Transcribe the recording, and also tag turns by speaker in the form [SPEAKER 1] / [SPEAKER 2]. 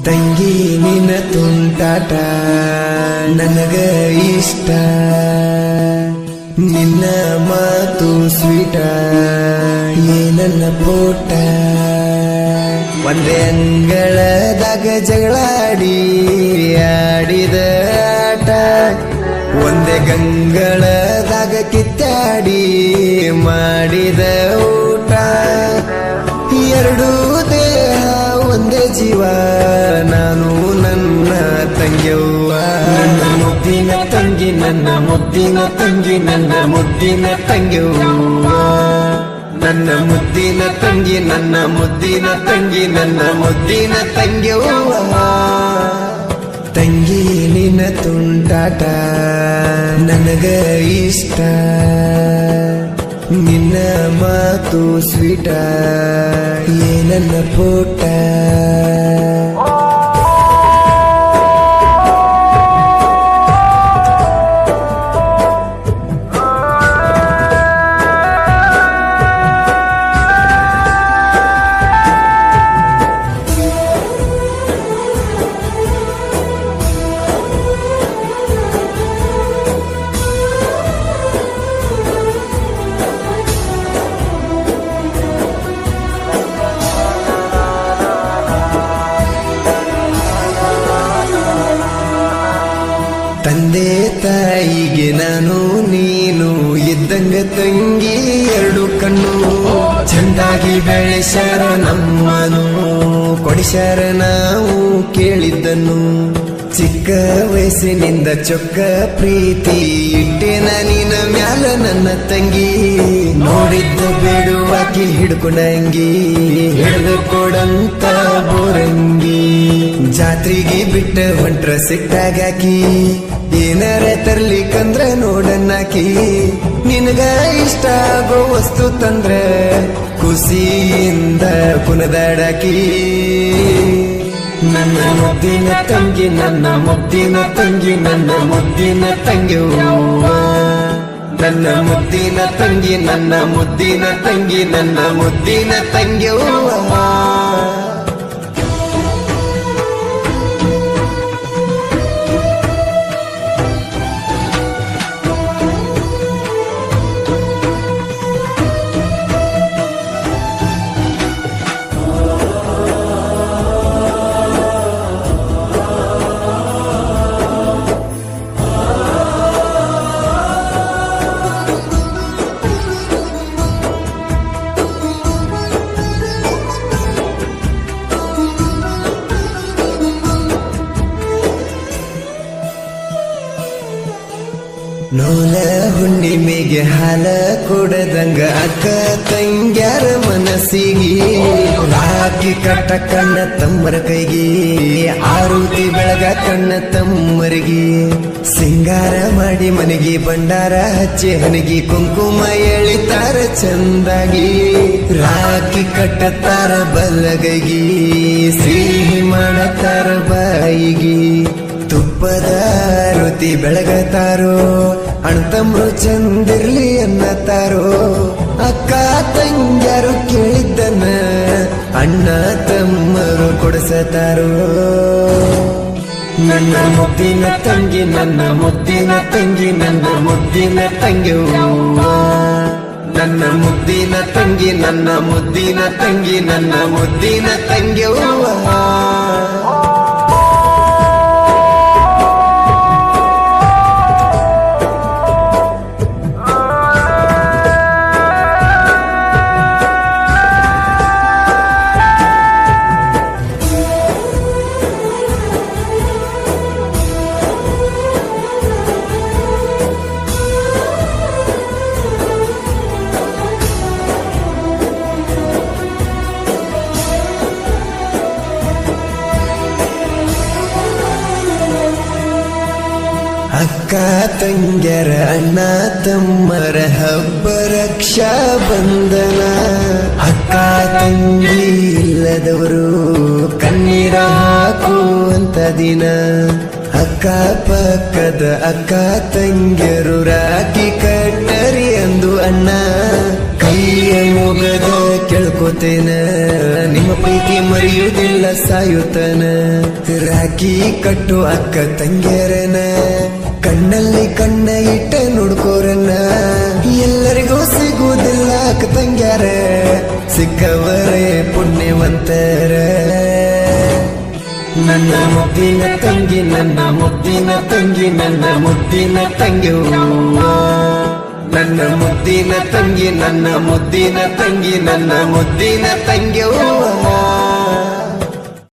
[SPEAKER 1] ತಂಗಿ ನಿನ್ನ ತುಂಟಾಟ ನನಗ ಇಷ್ಟ, ನಿನ್ನ ಮಾತು ಸ್ವೀಟ ಏನನ್ನ ಪೋಟ. ಒಂದೇ ಅಂಗಳದಾಗ ಜಗಳಾಡಿ ಆಡಿದ ಆಟ, ಒಂದೇ ಗಂಗಳದಾಗ ಕಿತ್ತಾಡಿ ಮಾಡಿದ ಊಟ. ಎರಡೂ ದೇಹ ಒಂದೇ ಜೀವ, ನಾನು ನನ್ನ ತಂಗಿಯವ್ವ. ನನ್ನ ಮುದ್ದಿನ ತಂಗಿ, ನನ್ನ ಮುದ್ದಿನ ತಂಗಿ, ನನ್ನ ಮುದ್ದಿನ ತಂಗಿಯವ್ವ. ನನ್ನ ಮುದ್ದಿನ ತಂಗಿ, ನನ್ನ ಮುದ್ದಿನ ತಂಗಿ, ನನ್ನ ಮುದ್ದಿನ ತಂಗಿಯವ್ವ. ತಂಗಿ ನಿನ್ನ ತುಂಟಾಟ ನನಗ ಇಷ್ಟ, ನಿನ್ನ ಮಾತು ಸ್ವೀಟ ಏನನ್ನ ಪೋಟ. ತಂದೆ ತಾಯಿಗೆ ನಾನು ನೀನು ಇದ್ದಂಗ ತಂಗಿ, ಎರಡು ಕಣ್ಣು ಚಂದಾಗಿ ಬೆಳೆಸ್ಯಾರ ನಮ್ಮನು, ಕೊಡಿಸ್ಯಾರ ನಾವು ಕೇಳಿದ್ದನ್ನು. ಚಿಕ್ಕ ವಯಸ್ಸಿನಿಂದ ಚೊಕ್ಕ ಪ್ರೀತಿ ಇಟ್ಟೇನ ನಿನ್ನ ಮ್ಯಾಲ ನನ್ನ ತಂಗಿ. ನೋಡಿದ್ದ ಬೇಡುವಾಕಿ ಹಿಡ್ಕೊಂಡಂಗಿ, ಹಿಡಿದು ಕೊಡಂತ ಬೋರಂಗಿ. ಜಾತ್ರೆಗೆ ಬಿಟ್ಟ ಹೊಂಟ್ರ ಸಿಟ್ಟಾಗಾಕಿ, ಏನಾರ ತರ್ಲಿಕ್ಕಂದ್ರ ನೋಡನ್ನಾಕಿ. ನಿನಗ ಇಷ್ಟ ಆಗೋ ವಸ್ತು ತಂದ್ರ ಖುಷಿಯಿಂದ ಕುಣದಾಡಾಕಿ. ನನ್ನ ಮುದ್ದಿನ ತಂಗಿ, ನನ್ನ ಮುದ್ದಿನ ತಂಗಿ, ನನ್ನ ಮುದ್ದಿನ ತಂಗಿಯವ್ವ. ನನ್ನ ಮುದ್ದಿನ ತಂಗಿ, ನನ್ನ ಮುದ್ದಿನ ತಂಗಿ, ನನ್ನ ಮುದ್ದಿನ ತಂಗಿಯವ್ವ. ನೋಲ ಹುಣ್ಣಿಮೆಗೆ ಹಾಲ ಕೊಡದಂಗ ಅಕ್ಕ ತಂಗ್ಯಾರ ಮನಸ್ಸಿಗೆ, ರಾಕಿ ಕಟ್ಟ ಕಣ್ಣ ತಮ್ಮರ ಕೈಗೆ, ಆರುತಿ ಬೆಳಗ ಕಣ್ಣ ತಮ್ಮರಿಗೆ. ಸಿಂಗಾರ ಮಾಡಿ ಮನೆಗೆ ಬಂಡಾರ ಹಚ್ಚಿ ಹನಿಗೆ ಕುಂಕುಮ ಎಳಿತಾರ ಚಂದಾಗಿ. ರಾಕಿ ಕಟ್ಟತಾರ ಬಲ್ಲಗೈಗಿ, ಸಿಹಿ ಮಾಡತಾರ ಬಾಯಿಗೆ. ತುಪ್ಪದ ರುತಿ ಬೆಳಗತಾರೋ, ಅಣ್ತಮ್ರು ಚಂದಿರ್ಲಿ ಅನ್ನತಾರೋ. ಅಕ್ಕ ತಂಗ್ಯಾರು ಕೇಳಿದ್ದನ್ನ ಅಣ್ಣ ತಮ್ಮರು ಕೊಡಿಸತಾರೋ. ನನ್ನ ಮುದ್ದಿನ ತಂಗಿ, ನನ್ನ ಮುದ್ದಿನ ತಂಗಿ, ನನ್ನ ಮುದ್ದಿನ ತಂಗಿಯವ್ವ. ನನ್ನ ಮುದ್ದಿನ ತಂಗಿ, ನನ್ನ ಮುದ್ದಿನ ತಂಗಿ, ನನ್ನ ಮುದ್ದಿನ ತಂಗಿಯವ್ವ. ಅಕ್ಕ ತಂಗ್ಯರ ಅಣ್ಣ ತಮ್ಮರ ಹಬ್ಬ ರಕ್ಷಾ ಬಂಧನ. ಅಕ್ಕ ತಂಗಿ ಇಲ್ಲದವರು ಕಣ್ಣೀರ ಹಾಕುವಂತ ದಿನ. ಅಕ್ಕ ಪಕ್ಕದ ಅಕ್ಕ ತಂಗ್ಯರು ರಾಖಿ ಕಟ್ಟರಿ ಅಂದು ಅಣ್ಣ ಕೈ ಕೈಯ ಮುಗದ ಕೇಳ್ಕೋತೇನ ನಿಮ್ಮ ಪ್ರೀತಿ ಮರೆಯುವುದಿಲ್ಲ ಸಾಯುತ್ತನ ರಾಖಿ ಕಟ್ಟು ಅಕ್ಕ ತಂಗ್ಯಾರನ ಕಣ್ಣಲ್ಲಿ ಕಣ್ಣ ಇಟ್ಟ ನೋಡ್ಕೋರನ್ನ ಎಲ್ಲರಿಗೂ ಸಿಗುವುದಿಲ್ಲ ಅಕ್ಕ ತಂಗ್ಯಾರ ಸಿಕ್ಕವರೇ ಪುಣ್ಯವಂತರ ನನ್ನ ಮುದ್ದಿನ ತಂಗಿ ನನ್ನ ಮುದ್ದಿನ ತಂಗಿ ನನ್ನ ಮುದ್ದಿನ ತಂಗಿ ನನ್ನ ಮುದ್ದಿನ ತಂಗಿ ನನ್ನ ಮುದ್ದಿನ ತಂಗಿ ನನ್ನ ಮುದ್ದಿನ ತಂಗಿ